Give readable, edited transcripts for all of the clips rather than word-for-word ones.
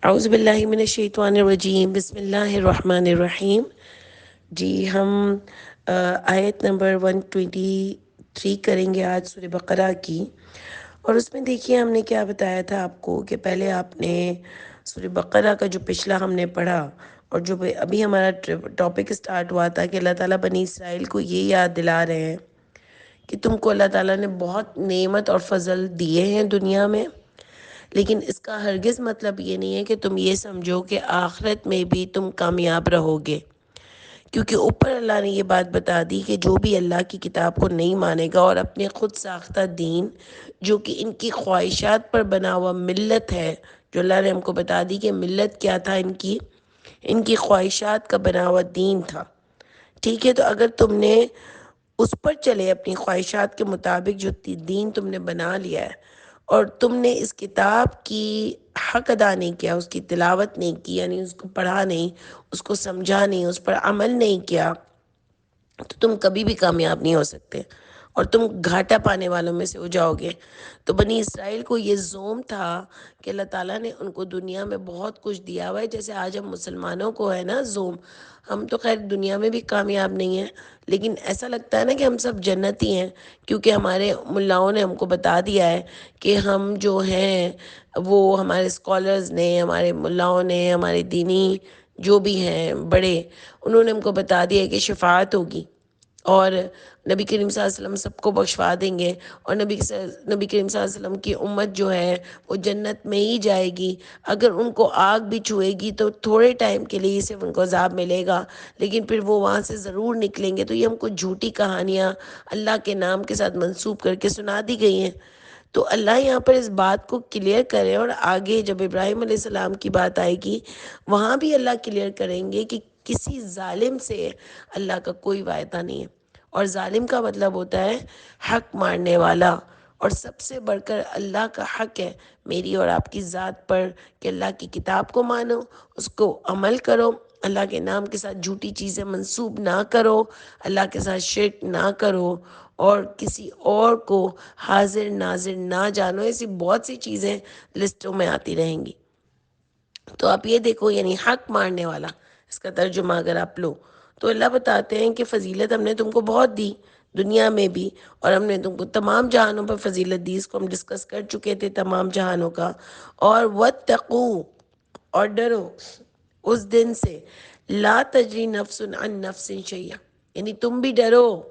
اعوذ باللہ من الشیطان الرجیم، بسم اللہ الرحمن الرحیم۔ جی ہم آیت نمبر 123 کریں گے آج سورہ بقرہ کی، اور اس میں دیکھیے ہم نے کیا بتایا تھا آپ کو کہ پہلے آپ نے سورہ بقرہ کا جو پچھلا ہم نے پڑھا اور جو ابھی ہمارا ٹاپک سٹارٹ ہوا تھا کہ اللہ تعالیٰ بنی اسرائیل کو یہ یاد دلا رہے ہیں کہ تم کو اللہ تعالیٰ نے بہت نعمت اور فضل دیے ہیں دنیا میں، لیکن اس کا ہرگز مطلب یہ نہیں ہے کہ تم یہ سمجھو کہ آخرت میں بھی تم کامیاب رہو گے، کیونکہ اوپر اللہ نے یہ بات بتا دی کہ جو بھی اللہ کی کتاب کو نہیں مانے گا اور اپنے خود ساختہ دین جو کہ ان کی خواہشات پر بنا ہوا ملت ہے، جو اللہ نے ہم کو بتا دی کہ ملت کیا تھا، ان کی خواہشات کا بنا ہوا دین تھا۔ ٹھیک ہے، تو اگر تم نے اس پر چلے، اپنی خواہشات کے مطابق جو دین تم نے بنا لیا ہے اور تم نے اس کتاب کی حق ادا نہیں کیا، اس کی تلاوت نہیں کی، یعنی اس کو پڑھا نہیں، اس کو سمجھا نہیں، اس پر عمل نہیں کیا، تو تم کبھی بھی کامیاب نہیں ہو سکتے اور تم گھاٹا پانے والوں میں سے ہو جاؤ گے۔ تو بنی اسرائیل کو یہ زوم تھا کہ اللہ تعالیٰ نے ان کو دنیا میں بہت کچھ دیا ہوا ہے، جیسے آج ہم مسلمانوں کو ہے نا زوم، ہم تو خیر دنیا میں بھی کامیاب نہیں ہیں، لیکن ایسا لگتا ہے نا کہ ہم سب جنتی ہیں، کیونکہ ہمارے ملاؤں نے ہم کو بتا دیا ہے کہ ہم جو ہیں وہ ہمارے اسکالرز نے، ہمارے ملاؤں نے، ہمارے دینی جو بھی ہیں بڑے، انہوں نے ہم کو بتا دیا ہے کہ شفاعت ہوگی اور نبی کریم صلی اللہ علیہ وسلم سب کو بخشوا دیں گے، اور نبی کریم صلی اللہ علیہ وسلم کی امت جو ہے وہ جنت میں ہی جائے گی۔ اگر ان کو آگ بھی چھوئے گی تو تھوڑے ٹائم کے لیے صرف ان کو عذاب ملے گا، لیکن پھر وہ وہاں سے ضرور نکلیں گے۔ تو یہ ہم کو جھوٹی کہانیاں اللہ کے نام کے ساتھ منسوب کر کے سنا دی گئی ہیں۔ تو اللہ یہاں پر اس بات کو کلیئر کرے، اور آگے جب ابراہیم علیہ السلام کی بات آئے گی وہاں بھی اللہ کلیئر کریں گے کہ کسی ظالم سے اللہ کا کوئی وعدہ نہیں ہے، اور ظالم کا مطلب ہوتا ہے حق مارنے والا، اور سب سے بڑھ کر اللہ کا حق ہے میری اور آپ کی ذات پر کہ اللہ کی کتاب کو مانو، اس کو عمل کرو، اللہ کے نام کے ساتھ جھوٹی چیزیں منسوب نہ کرو، اللہ کے ساتھ شرک نہ کرو، اور کسی اور کو حاضر ناظر نہ جانو۔ ایسی بہت سی چیزیں لسٹوں میں آتی رہیں گی۔ تو آپ یہ دیکھو، یعنی حق مارنے والا، اس کا ترجمہ اگر آپ لو تو اللہ بتاتے ہیں کہ فضیلت ہم نے تم کو بہت دی دنیا میں بھی، اور ہم نے تم کو تمام جہانوں پر فضیلت دی، اس کو ہم ڈسکس کر چکے تھے تمام جہانوں کا۔ اور وَاتَّقُوا، اور ڈرو اس دن سے، لا تجری نفس عن نفس شیئا، یعنی تم بھی ڈرو۔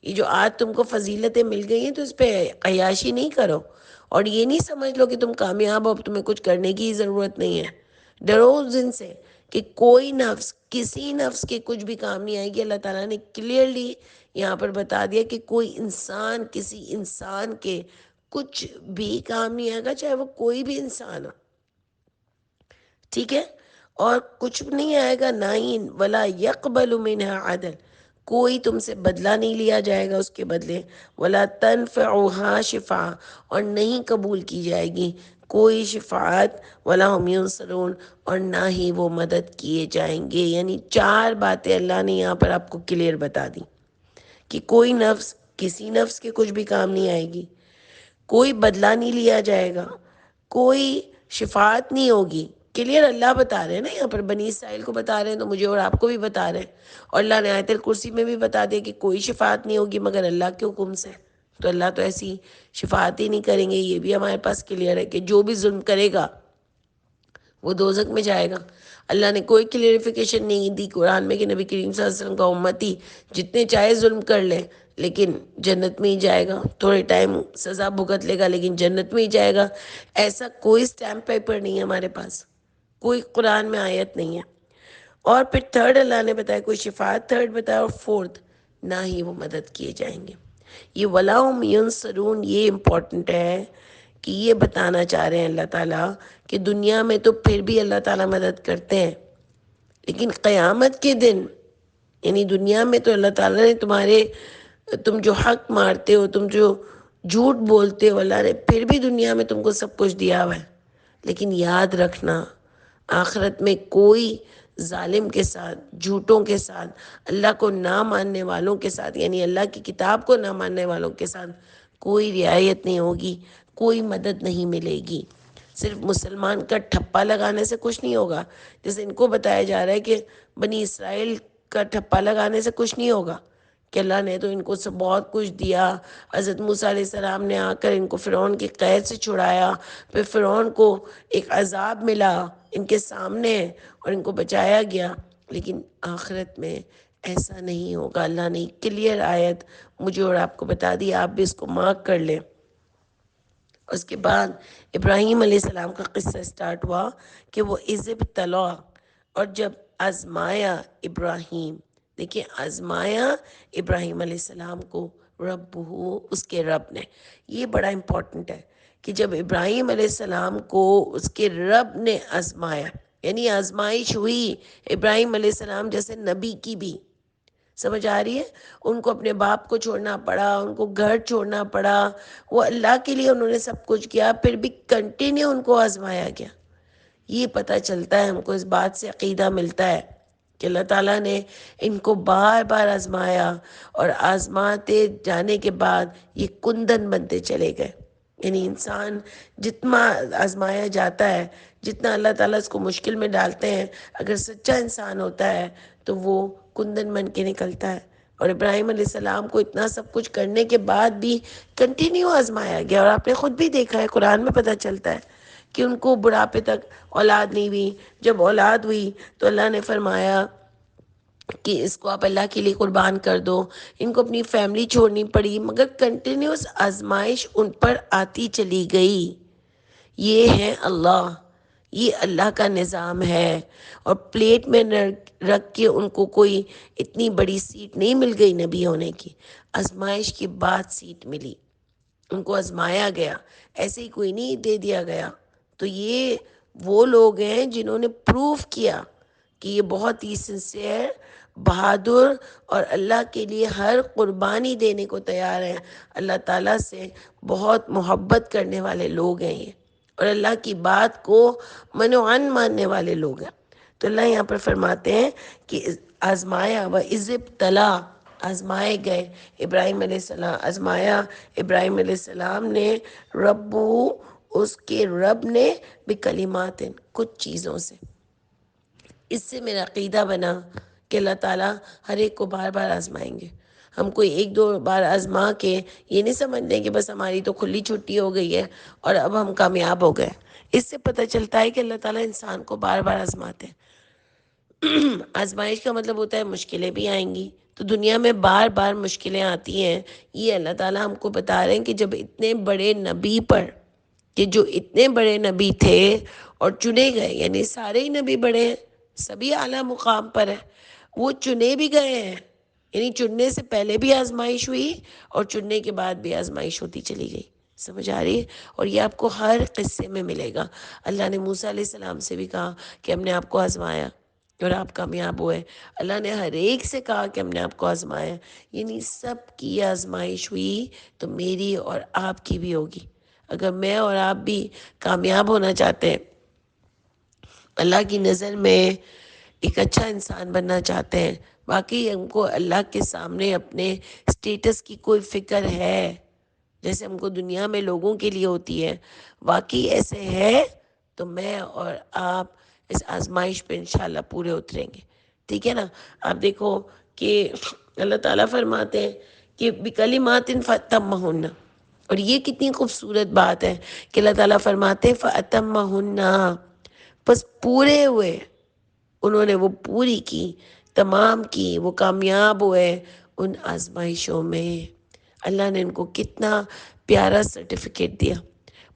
یہ جو آج تم کو فضیلتیں مل گئی ہیں تو اس پہ عیاشی نہیں کرو، اور یہ نہیں سمجھ لو کہ تم کامیاب ہو، تمہیں کچھ کرنے کی ضرورت نہیں ہے۔ ڈرو اس دن سے کہ کوئی نفس، کسی نفس کے کچھ بھی کام نہیں آئے گی۔ اللہ تعالیٰ نے کلیئرلی یہاں پر بتا دیا کہ کوئی انسان، کسی انسان کے کچھ بھی کام نہیں آئے گا، چاہے وہ کوئی بھی انسان ہو، ٹھیک ہے؟ اور کچھ نہیں آئے گا، نہ ہی ولا یقبل منها عدل، کوئی تم سے بدلہ نہیں لیا جائے گا اس کے بدلے، ولا تنفعها شفاعہ، اور نہیں قبول کی جائے گی کوئی شفاعت، ولا هم ینصرون، اور نہ ہی وہ مدد کیے جائیں گے۔ یعنی چار باتیں اللہ نے یہاں پر آپ کو کلیئر بتا دی کہ کوئی نفس، کسی نفس کے کچھ بھی کام نہیں آئے گی، کوئی بدلہ نہیں لیا جائے گا، کوئی شفاعت نہیں ہوگی۔ کلیئر اللہ بتا رہے ہیں نا، یہاں پر بنی اسرائیل کو بتا رہے ہیں تو مجھے اور آپ کو بھی بتا رہے ہیں، اور اللہ نے آیت الکرسی میں بھی بتا دیا کہ کوئی شفاعت نہیں ہوگی مگر اللہ کے حکم سے۔ تو اللہ تو ایسی شفاعت ہی نہیں کریں گے، یہ بھی ہمارے پاس کلیئر ہے کہ جو بھی ظلم کرے گا وہ دوزخ میں جائے گا۔ اللہ نے کوئی کلیئرفیکیشن نہیں دی قرآن میں کہ نبی کریم صلی اللہ علیہ وسلم کا امتی جتنے چاہے ظلم کر لے لیکن جنت میں ہی جائے گا، تھوڑے ٹائم سزا بھگت لے گا لیکن جنت میں ہی جائے گا۔ ایسا کوئی سٹیمپ پیپر نہیں ہے ہمارے پاس، کوئی قرآن میں آیت نہیں ہے۔ اور پھر تھرڈ اللہ نے بتایا، کوئی شفاعت تھرڈ بتایا، اور فورتھ نہ ہی وہ مدد کیے جائیں گے۔ یہ وَلَهُمْ يُنصَرُونَ، یہ امپورٹنٹ ہے کہ یہ بتانا چاہ رہے ہیں اللہ تعالیٰ کہ دنیا میں تو پھر بھی اللہ تعالیٰ مدد کرتے ہیں، لیکن قیامت کے دن، یعنی دنیا میں تو اللہ تعالیٰ نے تم جو حق مارتے ہو، تم جو جھوٹ بولتے ہو، اللہ نے پھر بھی دنیا میں تم کو سب کچھ دیا ہوا ہے، لیکن یاد رکھنا آخرت میں کوئی ظالم کے ساتھ، جھوٹوں کے ساتھ، اللہ کو نہ ماننے والوں کے ساتھ، یعنی اللہ کی کتاب کو نہ ماننے والوں کے ساتھ کوئی رعایت نہیں ہوگی، کوئی مدد نہیں ملے گی۔ صرف مسلمان کا ٹھپا لگانے سے کچھ نہیں ہوگا، جیسے ان کو بتایا جا رہا ہے کہ بنی اسرائیل کا ٹھپا لگانے سے کچھ نہیں ہوگا، کہ اللہ نے تو ان کو سب بہت کچھ دیا، حضرت موسیٰ علیہ السلام نے آ کر ان کو فرعون کی قید سے چھڑایا، پھر فرعون کو ایک عذاب ملا ان کے سامنے اور ان کو بچایا گیا، لیکن آخرت میں ایسا نہیں ہوگا۔ اللہ نے کلیئر آیت مجھے اور آپ کو بتا دی، آپ بھی اس کو مارک کر لیں۔ اس کے بعد ابراہیم علیہ السلام کا قصہ سٹارٹ ہوا کہ وہ اذ ابتلا، اور جب آزمایا ابراہیم، دیکھیں آزمایا ابراہیم علیہ السلام کو رب اس کے رب نے، یہ بڑا امپورٹنٹ ہے کہ جب ابراہیم علیہ السلام کو اس کے رب نے آزمایا، یعنی آزمائش ہوئی ابراہیم علیہ السلام جیسے نبی کی بھی، سمجھ آ رہی ہے؟ ان کو اپنے باپ کو چھوڑنا پڑا، ان کو گھر چھوڑنا پڑا، وہ اللہ کے لیے انہوں نے سب کچھ کیا، پھر بھی کنٹینیو ان کو آزمایا گیا۔ یہ پتہ چلتا ہے ہم کو، اس بات سے عقیدہ ملتا ہے کہ اللہ تعالیٰ نے ان کو بار بار آزمایا، اور آزماتے جانے کے بعد یہ کندن بنتے چلے گئے۔ یعنی انسان جتنا آزمایا جاتا ہے، جتنا اللہ تعالیٰ اس کو مشکل میں ڈالتے ہیں، اگر سچا انسان ہوتا ہے تو وہ کندن بن کے نکلتا ہے۔ اور ابراہیم علیہ السلام کو اتنا سب کچھ کرنے کے بعد بھی کنٹینیو آزمایا گیا، اور آپ نے خود بھی دیکھا ہے، قرآن میں پتہ چلتا ہے کہ ان کو بڑھاپے تک اولاد نہیں ہوئی، جب اولاد ہوئی تو اللہ نے فرمایا کہ اس کو آپ اللہ کے لیے قربان کر دو، ان کو اپنی فیملی چھوڑنی پڑی، مگر کنٹینیوس آزمائش ان پر آتی چلی گئی۔ یہ ہے اللہ، یہ اللہ کا نظام ہے، اور پلیٹ میں رکھ کے ان کو کوئی اتنی بڑی سیٹ نہیں مل گئی نبی ہونے کی، آزمائش کے بعد سیٹ ملی، ان کو آزمایا گیا، ایسے ہی کوئی نہیں دے دیا گیا۔ تو یہ وہ لوگ ہیں جنہوں نے پروف کیا کہ یہ بہت ہی سنسیئر، بہادر اور اللہ کے لیے ہر قربانی دینے کو تیار ہیں، اللہ تعالیٰ سے بہت محبت کرنے والے لوگ ہیں یہ، اور اللہ کی بات کو منوعن ماننے والے لوگ ہیں۔ تو اللہ یہاں پر فرماتے ہیں کہ آزمایا و اذ ابتلا، آزمائے گئے ابراہیم علیہ السلام، آزمایا ابراہیم علیہ السلام نے ربو، اس کے رب نے، بکلمات، کچھ چیزوں سے۔ اس سے میرا عقیدہ بنا کہ اللہ تعالیٰ ہر ایک کو بار بار آزمائیں گے۔ ہم کوئی ایک دو بار آزما کے یہ نہیں سمجھتے کہ بس ہماری تو کھلی چھٹی ہو گئی ہے اور اب ہم کامیاب ہو گئے۔ اس سے پتہ چلتا ہے کہ اللہ تعالیٰ انسان کو بار بار آزماتے ہیں۔ آزمائش کا مطلب ہوتا ہے مشکلیں بھی آئیں گی، تو دنیا میں بار بار مشکلیں آتی ہیں۔ یہ اللہ تعالیٰ ہم کو بتا رہے ہیں کہ جب اتنے بڑے نبی پر، کہ جو اتنے بڑے نبی تھے اور چنے گئے، یعنی سارے ہی نبی بڑے ہیں، سبھی اعلیٰ مقام پر ہیں، وہ چنے بھی گئے ہیں، یعنی چننے سے پہلے بھی آزمائش ہوئی اور چننے کے بعد بھی آزمائش ہوتی چلی گئی۔ سمجھ آ رہی ہے؟ اور یہ آپ کو ہر قصے میں ملے گا۔ اللہ نے موسیٰ علیہ السلام سے بھی کہا کہ ہم نے آپ کو آزمایا اور آپ کامیاب ہوئے، اللہ نے ہر ایک سے کہا کہ ہم نے آپ کو آزمایا، یعنی سب کی آزمائش ہوئی تو میری اور آپ کی بھی ہوگی۔ اگر میں اور آپ بھی کامیاب ہونا چاہتے ہیں، اللہ کی نظر میں ایک اچھا انسان بننا چاہتے ہیں، باقی ہم کو اللہ کے سامنے اپنے سٹیٹس کی کوئی فکر ہے جیسے ہم کو دنیا میں لوگوں کے لیے ہوتی ہے، واقعی ایسے ہے تو میں اور آپ اس آزمائش پہ انشاءاللہ پورے اتریں گے۔ ٹھیک ہے نا؟ آپ دیکھو کہ اللہ تعالیٰ فرماتے ہیں کہ بکلمات فَأَتَمَّهُنَّ، اور یہ کتنی خوبصورت بات ہے کہ اللہ تعالیٰ فرماتے ہیں فَأَتَمَّهُنَّ، بس پورے ہوئے، انہوں نے وہ پوری کی، تمام کی، وہ کامیاب ہوئے ان آزمائشوں میں۔ اللہ نے ان کو کتنا پیارا سرٹیفکیٹ دیا۔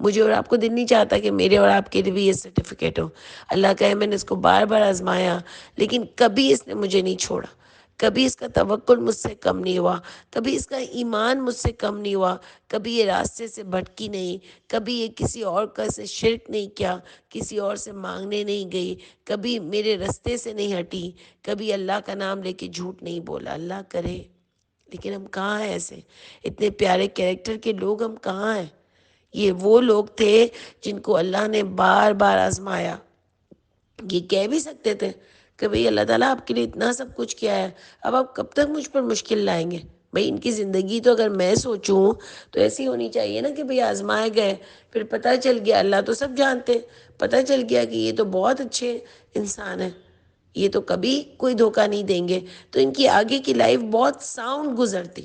مجھے اور آپ کو دل نہیں چاہتا کہ میرے اور آپ کے لیے بھی یہ سرٹیفکیٹ ہو۔ اللہ کہے میں نے اس کو بار بار آزمایا لیکن کبھی اس نے مجھے نہیں چھوڑا، کبھی اس کا توکل مجھ سے کم نہیں ہوا، کبھی اس کا ایمان مجھ سے کم نہیں ہوا، کبھی یہ راستے سے بھٹکی نہیں، کبھی یہ کسی اور کا سے شرک نہیں کیا، کسی اور سے مانگنے نہیں گئی، کبھی میرے راستے سے نہیں ہٹی، کبھی اللہ کا نام لے کے جھوٹ نہیں بولا۔ اللہ کرے، لیکن ہم کہاں ہیں ایسے اتنے پیارے کیریکٹر کے لوگ؟ ہم کہاں ہیں؟ یہ وہ لوگ تھے جن کو اللہ نے بار بار آزمایا۔ یہ کہہ بھی سکتے تھے کہ بھئی اللہ تعالیٰ آپ کے لیے اتنا سب کچھ کیا ہے، اب آپ کب تک مجھ پر مشکل لائیں گے؟ بھئی ان کی زندگی تو اگر میں سوچوں تو ایسی ہونی چاہیے نا کہ بھئی آزمائے گئے، پھر پتہ چل گیا، اللہ تو سب جانتے، پتہ چل گیا کہ یہ تو بہت اچھے انسان ہیں، یہ تو کبھی کوئی دھوکہ نہیں دیں گے، تو ان کی آگے کی لائف بہت ساؤنڈ گزرتی،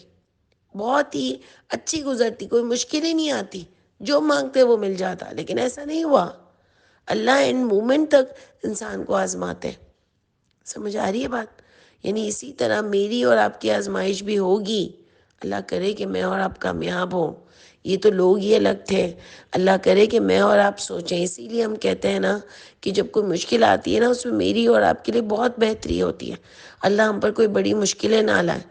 بہت ہی اچھی گزرتی، کوئی مشکل ہی نہیں آتی، جو مانگتے وہ مل جاتا. لیکن ایسا نہیں ہوا. اللہ ان مومنٹ تک انسان کو آزماتے. سمجھ آ رہی ہے بات؟ یعنی اسی طرح میری اور آپ کی آزمائش بھی ہوگی. اللہ کرے کہ میں اور آپ کامیاب ہوں. یہ تو لوگ ہی الگ تھے. اللہ کرے کہ میں اور آپ سوچیں. اسی لیے ہم کہتے ہیں نا کہ جب کوئی مشکل آتی ہے نا، اس میں میری اور آپ کے لیے بہت بہتری ہوتی ہے. اللہ ہم پر کوئی بڑی مشکلیں نہ لائے.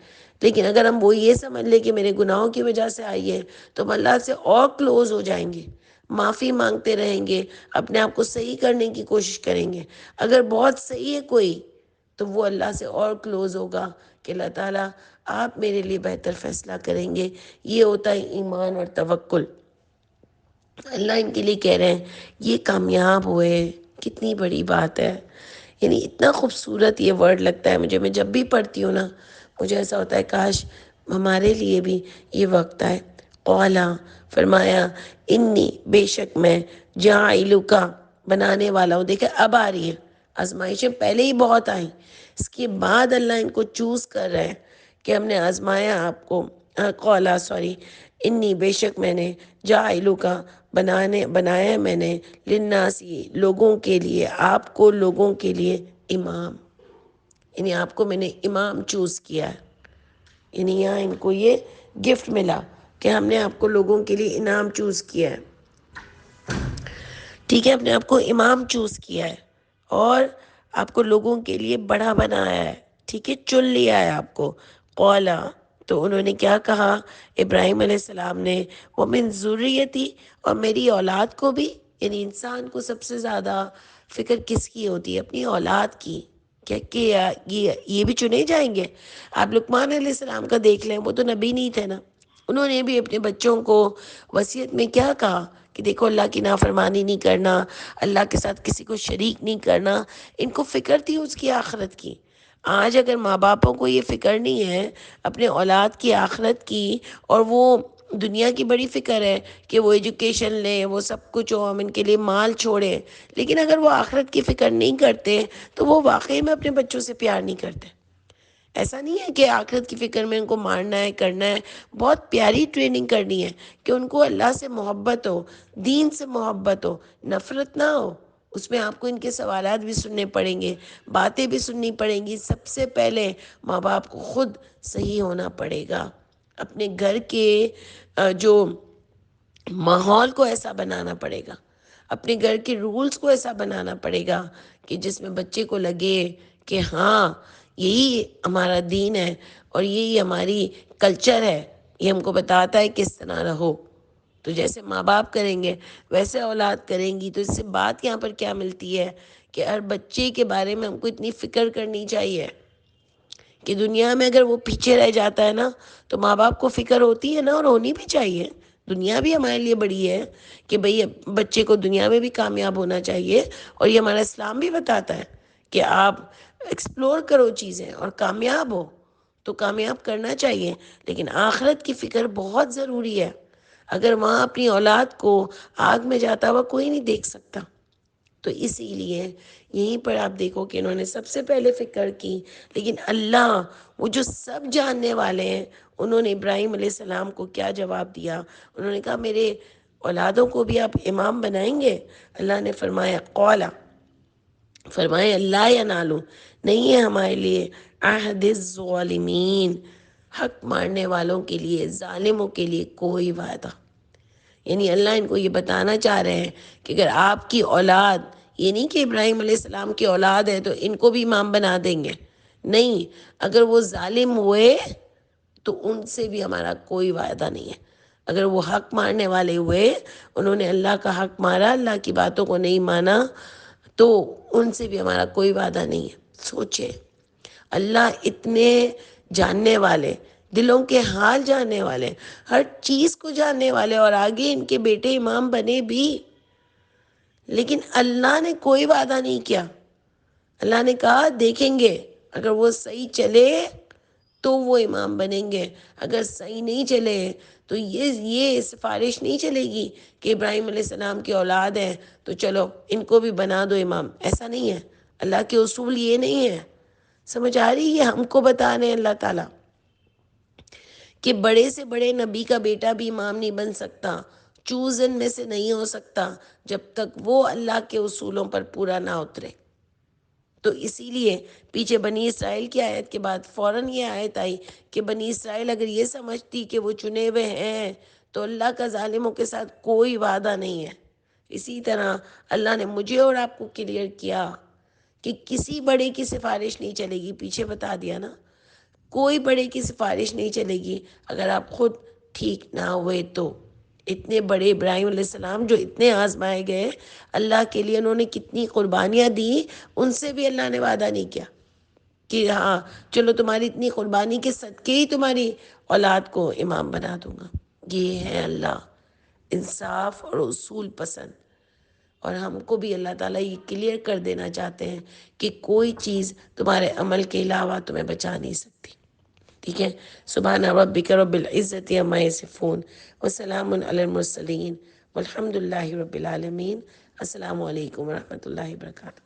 لیکن اگر ہم وہ یہ سمجھ لیں کہ میرے گناہوں کی وجہ سے آئی ہے، تو ہم اللہ سے اور کلوز ہو جائیں گے، معافی مانگتے رہیں گے، اپنے آپ کو صحیح کرنے کی کوشش کریں گے. اگر بہت صحیح ہے کوئی، تو وہ اللہ سے اور کلوز ہوگا کہ اللہ تعالیٰ آپ میرے لیے بہتر فیصلہ کریں گے. یہ ہوتا ہے ایمان اور توکل. اللہ ان کے لیے کہہ رہے ہیں یہ کامیاب ہوئے. کتنی بڑی بات ہے. یعنی اتنا خوبصورت یہ ورڈ لگتا ہے مجھے. میں جب بھی پڑھتی ہوں نا، مجھے ایسا ہوتا ہے کاش ہمارے لیے بھی یہ وقت آئے. قالا، فرمایا، انی، بے شک میں، جاعلک، بنانے والا ہوں. دیکھیں اب آ رہی ہے آزمائشیں. پہلے ہی بہت آئیں، اس کے بعد اللہ ان کو چوز کر رہے ہیں کہ ہم نے آزمایا آپ کو. قالا، سوری، انی، بے شک میں نے، جاعلک، بنایا میں نے، للناسی، لوگوں کے لیے، آپ کو لوگوں کے لیے، امام. یعنی آپ کو میں نے امام چوز کیا ہے. یعنی یہاں ان کو یہ گفٹ ملا کہ ہم نے آپ کو لوگوں کے لیے انعام چوز کیا ہے. ٹھیک ہے، اپنے آپ کو امام چوز کیا ہے اور آپ کو لوگوں کے لیے بڑا بنایا ہے. ٹھیک ہے، چن لیا ہے آپ کو. قولا، تو انہوں نے کیا کہا ابراہیم علیہ السلام نے، وَمِن ذُرِّيَّتِي، اور میری اولاد کو بھی. یعنی انسان کو سب سے زیادہ فکر کس کی ہوتی ہے؟ اپنی اولاد کی. کہ یہ بھی چنے جائیں گے. آپ لقمان علیہ السلام کا دیکھ لیں، وہ تو نبی نہیں تھے نا. انہوں نے بھی اپنے بچوں کو وصیت میں کیا کہا کہ دیکھو اللہ کی نافرمانی نہیں کرنا، اللہ کے ساتھ کسی کو شریک نہیں کرنا. ان کو فکر تھی اس کی آخرت کی. آج اگر ماں باپوں کو یہ فکر نہیں ہے اپنے اولاد کی آخرت کی، اور وہ دنیا کی بڑی فکر ہے کہ وہ ایجوکیشن لیں، وہ سب کچھ ہو، ہم ان کے لیے مال چھوڑیں، لیکن اگر وہ آخرت کی فکر نہیں کرتے تو وہ واقعی میں اپنے بچوں سے پیار نہیں کرتے. ایسا نہیں ہے کہ آخرت کی فکر میں ان کو مارنا ہے، کرنا ہے. بہت پیاری ٹریننگ کرنی ہے کہ ان کو اللہ سے محبت ہو، دین سے محبت ہو، نفرت نہ ہو. اس میں آپ کو ان کے سوالات بھی سننے پڑیں گے، باتیں بھی سننی پڑیں گی. سب سے پہلے ماں باپ کو خود صحیح ہونا پڑے گا. اپنے گھر کے جو ماحول کو ایسا بنانا پڑے گا، اپنے گھر کے رولز کو ایسا بنانا پڑے گا کہ جس میں بچے کو لگے کہ ہاں یہی ہمارا دین ہے اور یہی ہماری کلچر ہے. یہ ہم کو بتاتا ہے کس طرح رہو. تو جیسے ماں باپ کریں گے ویسے اولاد کریں گی. تو اس سے بات یہاں پر کیا ملتی ہے کہ ہر بچے کے بارے میں ہم کو اتنی فکر کرنی چاہیے کہ دنیا میں اگر وہ پیچھے رہ جاتا ہے نا، تو ماں باپ کو فکر ہوتی ہے نا، اور ہونی بھی چاہیے. دنیا بھی ہمارے لیے بڑی ہے کہ بھئی بچے کو دنیا میں بھی کامیاب ہونا چاہیے. اور یہ ہمارا اسلام بھی بتاتا ہے کہ آپ ایکسپلور کرو چیزیں اور کامیاب ہو. تو کامیاب کرنا چاہیے، لیکن آخرت کی فکر بہت ضروری ہے. اگر وہاں اپنی اولاد کو آگ میں جاتا ہوا کوئی نہیں دیکھ سکتا. تو اسی لیے یہیں پر آپ دیکھو کہ انہوں نے سب سے پہلے فکر کی. لیکن اللہ، وہ جو سب جاننے والے ہیں، انہوں نے ابراہیم علیہ السلام کو کیا جواب دیا؟ انہوں نے کہا میرے اولادوں کو بھی آپ امام بنائیں گے؟ اللہ نے فرمایا قولا، فرمائے اللہ ینالو، نہیں ہے ہمارے لیے عہد الظالمین، حق مارنے والوں کے لیے، ظالموں کے لیے کوئی وعدہ. یعنی اللہ ان کو یہ بتانا چاہ رہے ہیں کہ اگر آپ کی اولاد، یہ نہیں کہ ابراہیم علیہ السلام کی اولاد ہے تو ان کو بھی امام بنا دیں گے. نہیں، اگر وہ ظالم ہوئے تو ان سے بھی ہمارا کوئی وعدہ نہیں ہے. اگر وہ حق مارنے والے ہوئے، انہوں نے اللہ کا حق مارا، اللہ کی باتوں کو نہیں مانا، تو ان سے بھی ہمارا کوئی وعدہ نہیں ہے. سوچے، اللہ اتنے جاننے والے، دلوں کے حال جاننے والے، ہر چیز کو جاننے والے، اور آگے ان کے بیٹے امام بنے بھی. لیکن اللہ نے کوئی وعدہ نہیں کیا. اللہ نے کہا دیکھیں گے، اگر وہ صحیح چلے تو وہ امام بنیں گے. اگر صحیح نہیں چلے تو یہ سفارش نہیں چلے گی کہ ابراہیم علیہ السلام کی اولاد ہیں تو چلو ان کو بھی بنا دو امام. ایسا نہیں ہے. اللہ کے اصول یہ نہیں ہے. سمجھ آ رہی ہے؟ ہم کو بتا رہے ہیں اللہ تعالیٰ کہ بڑے سے بڑے نبی کا بیٹا بھی امام نہیں بن سکتا، چوزن میں سے نہیں ہو سکتا جب تک وہ اللہ کے اصولوں پر پورا نہ اترے. تو اسی لیے پیچھے بنی اسرائیل کی آیت کے بعد فوراً یہ آیت آئی کہ بنی اسرائیل اگر یہ سمجھتی کہ وہ چنے ہوئے ہیں تو اللہ کا ظالموں کے ساتھ کوئی وعدہ نہیں ہے. اسی طرح اللہ نے مجھے اور آپ کو کلیئر کیا کہ کسی بڑے کی سفارش نہیں چلے گی. پیچھے بتا دیا نا، کوئی بڑے کی سفارش نہیں چلے گی اگر آپ خود ٹھیک نہ ہوئے تو. اتنے بڑے ابراہیم علیہ السلام جو اتنے آزمائے گئے، اللہ کے لیے انہوں نے کتنی قربانیاں دی، ان سے بھی اللہ نے وعدہ نہیں کیا کہ ہاں چلو تمہاری اتنی قربانی کے صدقے ہی تمہاری اولاد کو امام بنا دوں گا. یہ ہے اللہ انصاف اور اصول پسند. اور ہم کو بھی اللہ تعالیٰ یہ کلیئر کر دینا چاہتے ہیں کہ کوئی چیز تمہارے عمل کے علاوہ تمہیں بچا نہیں سکتی. ٹھیک ہے. سبحان ربک رب العزت عما یصفون وسلام علی المرسلین والحمد للہ رب العالمین. السلام علیکم ورحمۃ اللہ وبرکاتہ.